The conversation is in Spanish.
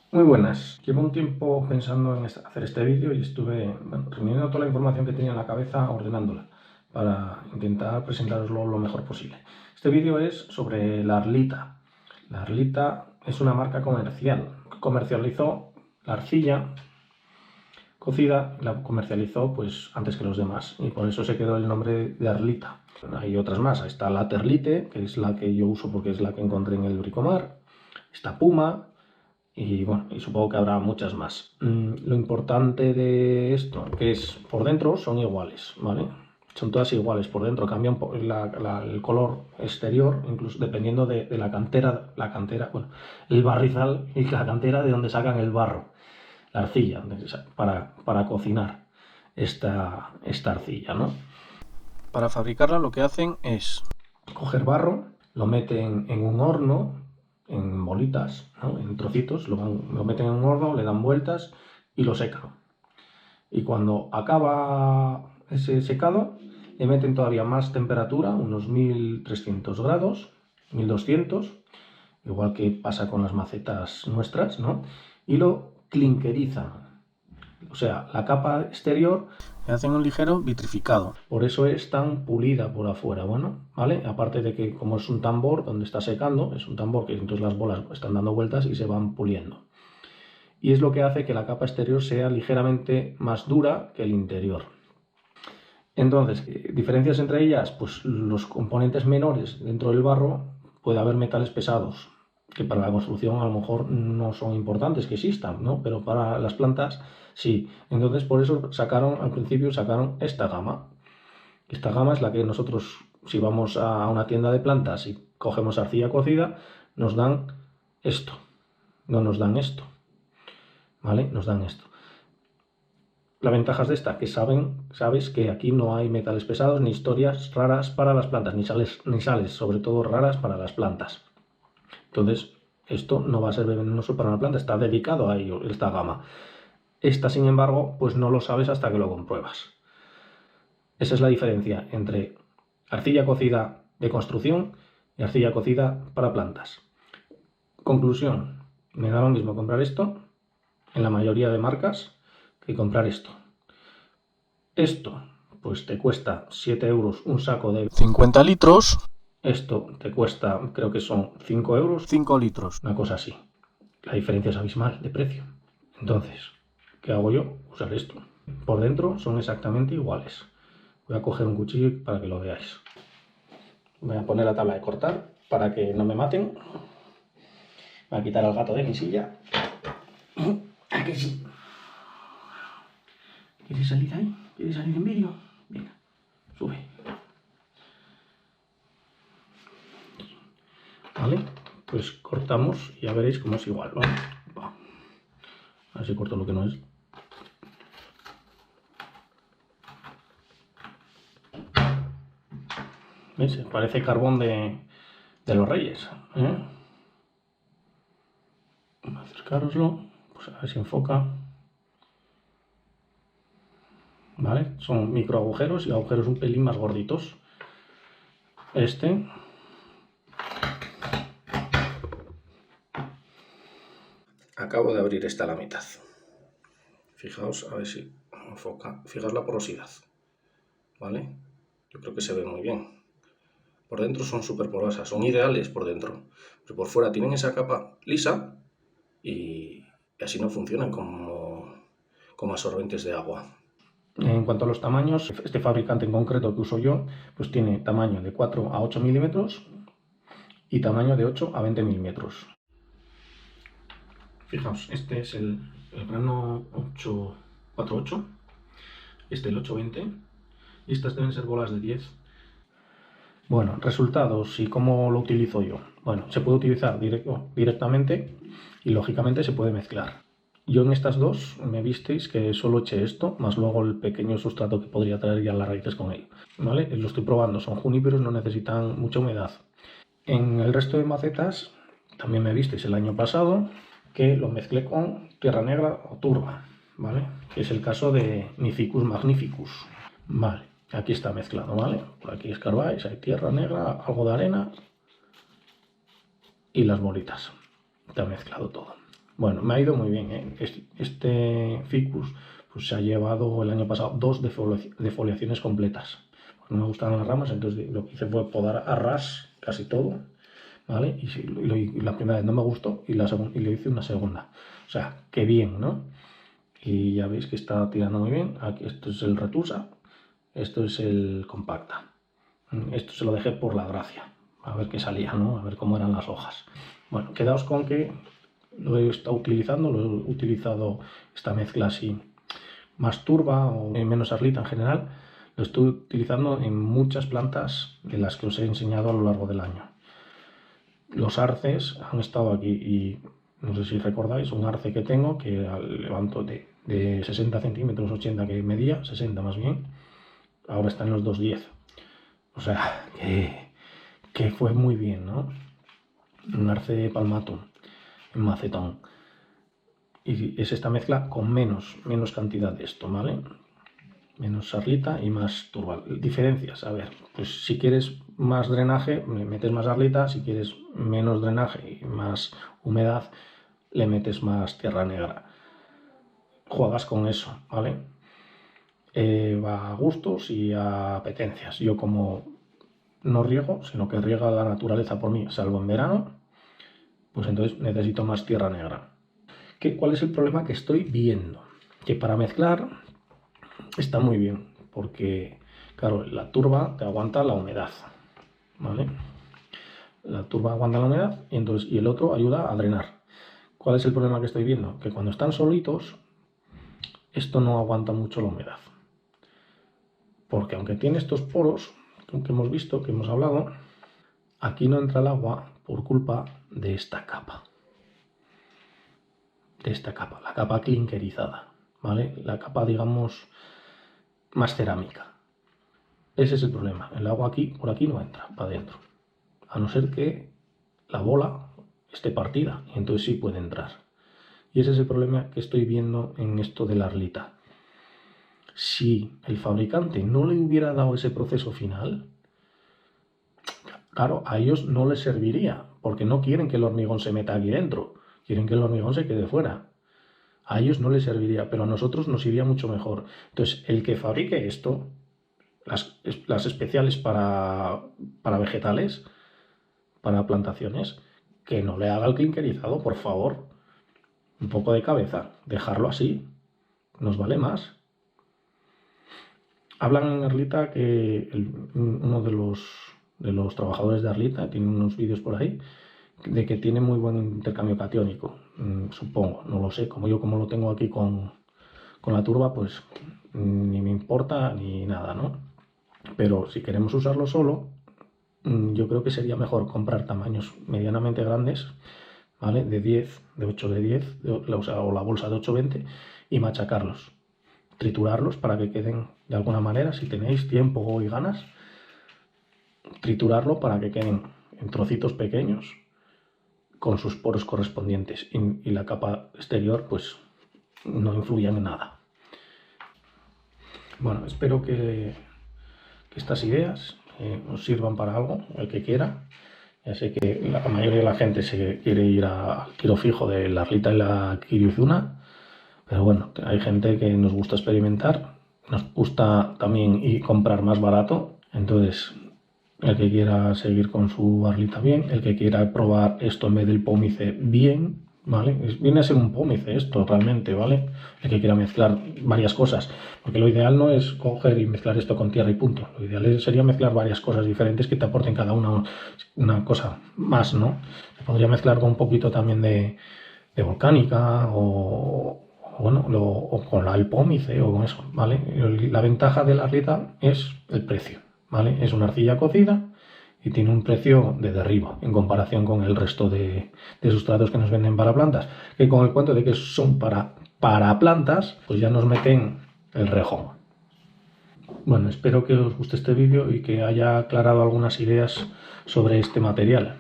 Muy buenas. Llevo un tiempo pensando en hacer este vídeo y estuve reuniendo toda la información que tenía en la cabeza, ordenándola, para intentar presentaroslo lo mejor posible. Este vídeo es sobre la Arlita. La Arlita es una marca comercial. Comercializó la arcilla cocida, la comercializó pues antes que los demás y por eso se quedó el nombre de Arlita. Hay otras más. Está la Terlite, que es la que yo uso porque es la que encontré en el Bricomar. Está Puma. Y bueno, y supongo que habrá muchas más. Lo importante de esto, que es por dentro, son iguales, ¿vale? Son todas iguales por dentro, cambian el color exterior, incluso dependiendo de la cantera, bueno, el barrizal y la cantera de donde sacan el barro, la arcilla, para cocinar esta arcilla, ¿no? Para fabricarla lo que hacen es coger barro, lo meten en un horno, en bolitas, ¿no? En trocitos, lo meten en un horno, le dan vueltas y lo secan. Y cuando acaba ese secado, le meten todavía más temperatura, unos 1300 grados, 1200, igual que pasa con las macetas nuestras, ¿no? Y lo clinkerizan. O sea, la capa exterior le hacen un ligero vitrificado. Por eso es tan pulida por afuera, bueno, ¿vale? Aparte de que como es un tambor donde está secando, es un tambor que entonces las bolas están dando vueltas y se van puliendo. Y es lo que hace que la capa exterior sea ligeramente más dura que el interior. Entonces, diferencias entre ellas, pues los componentes menores dentro del barro puede haber metales pesados, que para la construcción a lo mejor no son importantes que existan, ¿no? Pero para las plantas sí. Entonces por eso al principio sacaron esta gama. Esta gama es la que nosotros, si vamos a una tienda de plantas y cogemos arcilla cocida, nos dan esto, no nos dan esto, ¿vale? Nos dan esto. La ventaja es de esta, que sabes que aquí no hay metales pesados ni historias raras para las plantas, ni sales sobre todo raras para las plantas. Entonces, esto no va a ser venenoso para una planta, está dedicado a ello, esta gama. Esta, sin embargo, pues no lo sabes hasta que lo compruebas. Esa es la diferencia entre arcilla cocida de construcción y arcilla cocida para plantas. Conclusión, me da lo mismo comprar esto en la mayoría de marcas que comprar esto. Esto, pues te cuesta 7 euros un saco de 50 litros. Esto te cuesta, creo que son 5 euros, 5 litros, una cosa así. La diferencia es abismal de precio. Entonces, ¿qué hago yo? Usar esto. Por dentro son exactamente iguales. Voy a coger un cuchillo para que lo veáis. Voy a poner la tabla de cortar para que no me maten. Voy a quitar al gato de mi silla. Aquí sí. ¿Quieres salir ahí? ¿Quieres salir en vídeo? Venga, sube. ¿Vale? Pues cortamos y ya veréis cómo es igual, ¿vale? A ver si corto lo que no es. ¿Veis? Parece carbón de los reyes, ¿eh? Voy a acercaroslo, pues a ver si enfoca. ¿Vale? Son micro agujeros y agujeros un pelín más gorditos. Acabo de abrir esta a la mitad. Fijaos, a ver si enfoca. Fijaos la porosidad, ¿vale? Yo creo que se ve muy bien. Por dentro son súper porosas, son ideales por dentro. Pero por fuera tienen esa capa lisa y así no funcionan como absorbentes de agua. En cuanto a los tamaños, este fabricante en concreto que uso yo, pues tiene tamaño de 4 a 8 milímetros y tamaño de 8 a 20 milímetros. Fijaos, este es el grano 848, este el 820 y estas deben ser bolas de 10. Bueno, resultados y cómo lo utilizo yo. Bueno, se puede utilizar directamente y lógicamente se puede mezclar. Yo en estas dos me visteis que solo eché esto, más luego el pequeño sustrato que podría traer ya las raíces con ello. ¿Vale? Lo estoy probando, son juníperos, no necesitan mucha humedad. En el resto de macetas también me visteis el año pasado que lo mezclé con tierra negra o turba, ¿vale? Que es el caso de Nificus magnificus. Vale, aquí está mezclado, ¿vale? Por aquí escarbáis, hay tierra negra, algo de arena y las bolitas. Está mezclado todo. Bueno, me ha ido muy bien, ¿eh? Este ficus pues, se ha llevado el año pasado 2 defoliaciones completas. No me gustaban las ramas, entonces lo que hice fue podar a ras casi todo, ¿vale? Y la primera vez no me gustó y le hice una segunda. O sea, qué bien, ¿no? Y ya veis que está tirando muy bien. Aquí, esto es el Retusa, esto es el Compacta. Esto se lo dejé por la gracia, a ver qué salía, ¿no? A ver cómo eran las hojas. Bueno, quedaos con que lo he estado utilizando, lo he utilizado esta mezcla así más turba o menos arlita en general. Lo estoy utilizando en muchas plantas de las que os he enseñado a lo largo del año. Los arces han estado aquí y no sé si recordáis un arce que tengo que levanto de 60 centímetros, 80 que medía, 60 más bien, ahora está en los 2,10. O sea, que fue muy bien, ¿no? Un arce palmatum en macetón. Y es esta mezcla con menos cantidad de esto, ¿vale? Menos arlita y más turba. Diferencias, a ver, pues si quieres más drenaje, le metes más arlita, si quieres menos drenaje y más humedad, le metes más tierra negra. Juegas con eso, ¿vale? Va a gustos y a apetencias. Yo como no riego, sino que riega la naturaleza por mí, salvo en verano, pues entonces necesito más tierra negra. ¿Cuál es el problema que estoy viendo? Que para mezclar está muy bien, porque claro, la turba te aguanta la humedad, ¿vale? La turba aguanta la humedad y el otro ayuda a drenar. ¿Cuál es el problema que estoy viendo? Que cuando están solitos, esto no aguanta mucho la humedad. Porque aunque tiene estos poros que hemos visto, que hemos hablado, aquí no entra el agua por culpa de esta capa. La capa clinkerizada, ¿vale? La capa, digamos, más cerámica. Ese es el problema. El agua aquí, por aquí no entra, para adentro. A no ser que la bola esté partida, y entonces sí puede entrar. Y ese es el problema que estoy viendo en esto de la arlita. Si el fabricante no le hubiera dado ese proceso final, claro, a ellos no les serviría, porque no quieren que el hormigón se meta aquí dentro, quieren que el hormigón se quede fuera. A ellos no les serviría, pero a nosotros nos iría mucho mejor. Entonces, el que fabrique esto, las especiales para vegetales, para plantaciones, que no le haga el clinkerizado, por favor. Un poco de cabeza, dejarlo así, nos vale más. Hablan en Arlita que uno de los trabajadores de Arlita, tiene unos vídeos por ahí, de que tiene muy buen intercambio catiónico, supongo, no lo sé, como lo tengo aquí con la turba, pues ni me importa ni nada, ¿no? Pero si queremos usarlo solo, yo creo que sería mejor comprar tamaños medianamente grandes, ¿vale? De 10, de 8 de 10, o la bolsa de 8,20 y machacarlos, triturarlos para que queden de alguna manera, si tenéis tiempo y ganas, triturarlo para que queden en trocitos pequeños con sus poros correspondientes y la capa exterior pues no influyan en nada. Bueno, espero que estas ideas os sirvan para algo, el que quiera. Ya sé que la mayoría de la gente se quiere ir al tiro fijo de la Arlita y la Kiryuzuna, pero bueno, hay gente que nos gusta experimentar, nos gusta también ir comprar más barato, entonces el que quiera seguir con su Arlita bien, el que quiera probar esto en vez del pómice bien, ¿vale? Viene a ser un pómice esto realmente, ¿vale? El que quiera mezclar varias cosas, porque lo ideal no es coger y mezclar esto con tierra y punto. Lo ideal sería mezclar varias cosas diferentes que te aporten cada una cosa más, ¿no? Se podría mezclar con un poquito también de volcánica o con el pómice o con eso, ¿vale? La ventaja de la Arlita es el precio, ¿vale? Es una arcilla cocida y tiene un precio de derribo en comparación con el resto de sustratos que nos venden para plantas, que con el cuento de que son para plantas, pues ya nos meten el rejón. Bueno, espero que os guste este vídeo y que haya aclarado algunas ideas sobre este material.